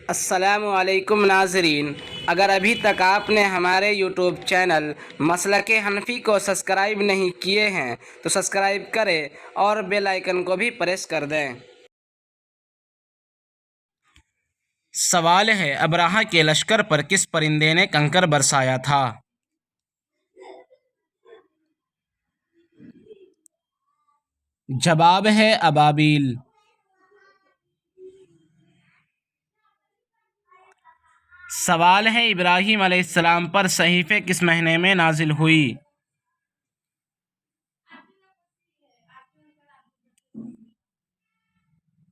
السلام علیکم ناظرین، اگر ابھی تک آپ نے ہمارے یوٹیوب چینل مسلک حنفی کو سبسکرائب نہیں کیے ہیں تو سبسکرائب کریں اور بیل آئیکن کو بھی پریس کر دیں۔ سوال ہے، ابرہہ کے لشکر پر کس پرندے نے کنکر برسایا تھا؟ جواب ہے ابابیل۔ سوال ہے، ابراہیم علیہ السلام پر صحیفے کس مہینے میں نازل ہوئی؟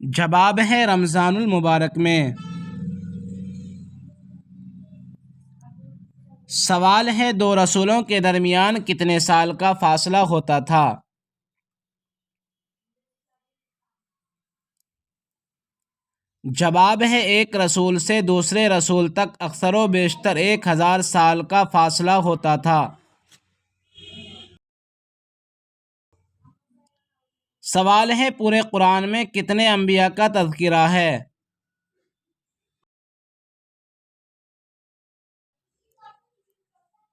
جواب ہے رمضان المبارک میں۔ سوال ہے، دو رسولوں کے درمیان کتنے سال کا فاصلہ ہوتا تھا؟ جواب ہے ایک رسول سے دوسرے رسول تک اکثر و بیشتر 1000 سال کا فاصلہ ہوتا تھا۔ سوال ہے، پورے قرآن میں کتنے انبیاء کا تذکرہ ہے؟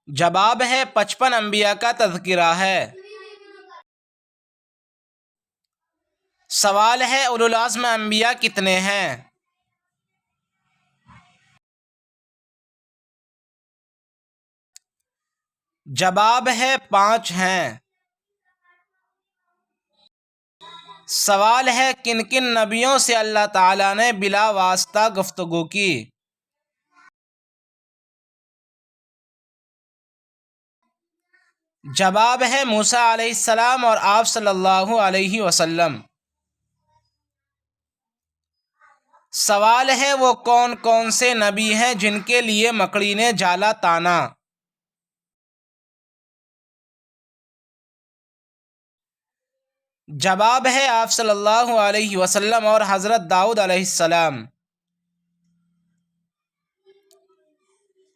جواب ہے 55 انبیاء کا تذکرہ ہے۔ سوال ہے، اولو العزم انبیاء کتنے ہیں؟ جواب ہے 5 ہیں۔ سوال ہے، کن کن نبیوں سے اللہ تعالیٰ نے بلا واسطہ گفتگو کی؟ جواب ہے موسیٰ علیہ السلام اور آپ صلی اللہ علیہ وسلم۔ سوال ہے، وہ کون کون سے نبی ہیں جن کے لیے مکڑی نے جالا تانا؟ جواب ہے آپ صلی اللہ علیہ وسلم اور حضرت داؤد علیہ السلام۔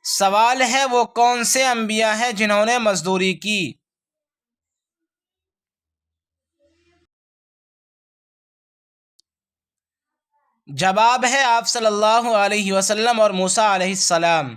سوال ہے، وہ کون سے انبیاء ہیں جنہوں نے مزدوری کی؟ جواب ہے آپ صلی اللہ علیہ وسلم اور موسیٰ علیہ السلام۔